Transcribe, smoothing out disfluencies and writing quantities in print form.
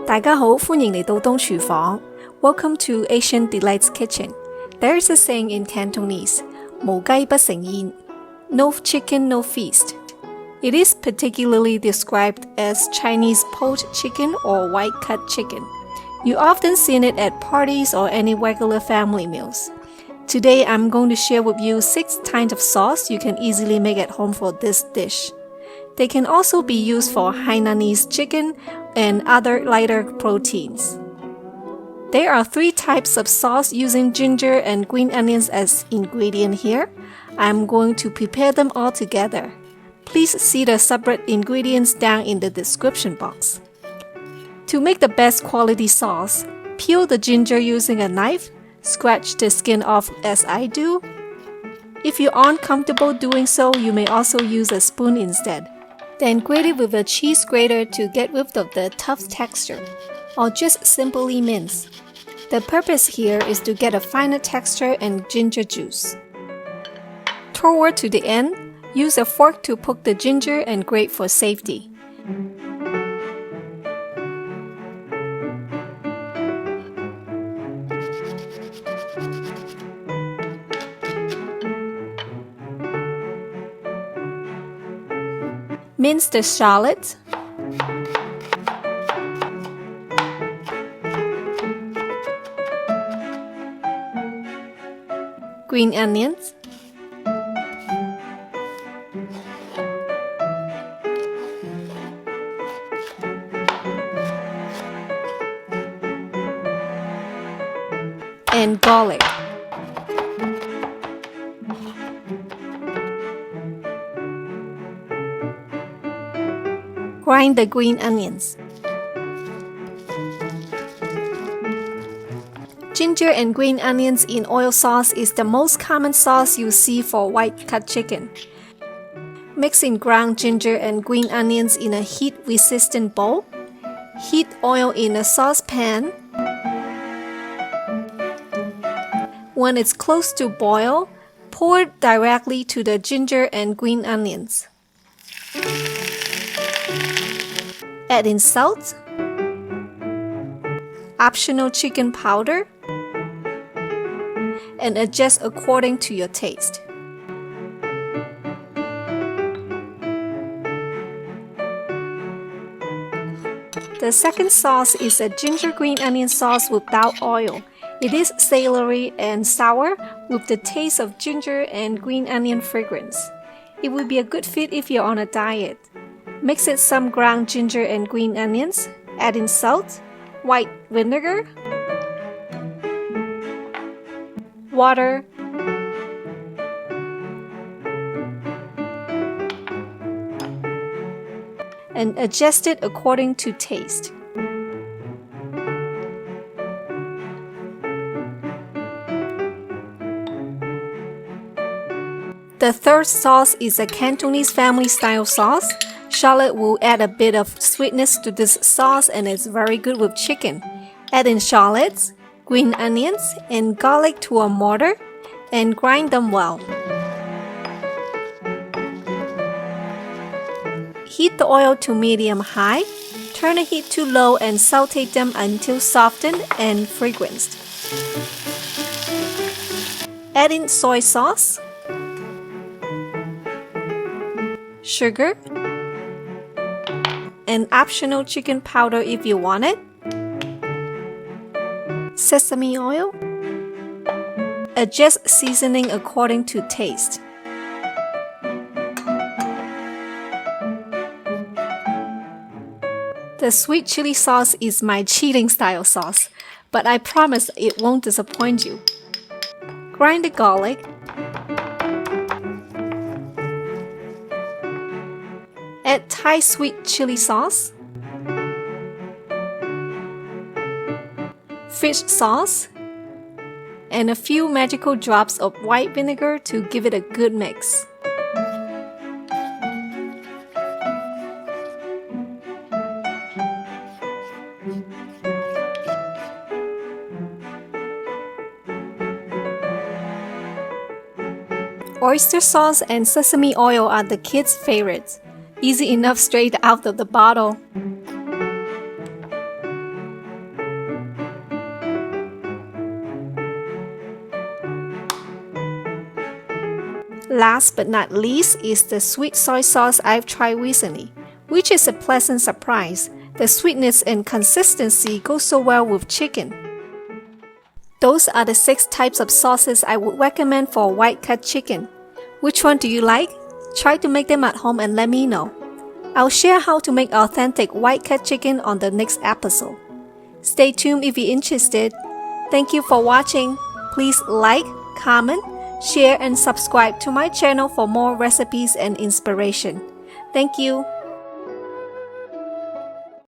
大家好，歡迎嚟到東廚房。Welcome to Asian Delights Kitchen. There is a saying in Cantonese, 無雞不成宴 No chicken, no feast. It is particularly described as Chinese poached chicken or white-cut chicken. You often see it at parties or any regular family meals. Today, I'm going to share with you 6 kinds of sauce you can easily make at home for this dish. They can also be used for Hainanese chicken and other lighter proteins. There are 3 types of sauce using ginger and green onions as ingredient here. I'm going to prepare them all together. Please see the separate ingredients down in the description box. To make the best quality sauce, peel the ginger using a knife, scratch the skin off as I do. If you aren't comfortable doing so, you may also use a spoon instead. Then grate it with a cheese grater to get rid of the tough texture, or just simply mince. The purpose here is to get a finer texture and ginger juice. Toward to the end, use a fork to poke the ginger and grate for safety. Mince the shallots, green onions, and garlic. Grind the green onions. Ginger and green onions in oil sauce is the most common sauce you see for white-cut chicken. Mix in ground ginger and green onions in a heat-resistant bowl. Heat oil in a saucepan. When it's close to boil, pour it directly to the ginger and green onions. Add in salt, optional chicken powder, and adjust according to your taste. The second sauce is a ginger green onion sauce without oil. It is savory and sour with the taste of ginger and green onion fragrance. It would be a good fit if you're on a diet. Mix in some ground ginger and green onions, add in salt, white vinegar, water, and adjust it according to taste. The third sauce is a Cantonese family-style sauce. Shallot will add a bit of sweetness to this sauce and it's very good with chicken. Add in shallots, green onions, and garlic to a mortar and grind them well. Heat the oil to medium-high. Turn the heat to low and saute them until softened and fragranced. Add in soy sauce, sugar, and optional chicken powder if you want it, sesame oil. Adjust seasoning according to taste. The sweet chili sauce is my cheating style sauce, but I promise it won't disappoint you. Grind the garlic, add Thai sweet chili sauce, fish sauce, and a few magical drops of white vinegar to give it a good mix. Oyster sauce and sesame oil are the kids' favorites. Easy enough straight out of the bottle. Last but not least is the sweet soy sauce I've tried recently, which is a pleasant surprise. The sweetness and consistency go so well with chicken. Those are the 6 types of sauces I would recommend for white cut chicken. Which one do you like? Try to make them at home and let me know. I'll share how to make authentic white cut chicken on the next episode. Stay tuned if you're interested. Thank you for watching. Please like, comment, share and subscribe to my channel for more recipes and inspiration. Thank you.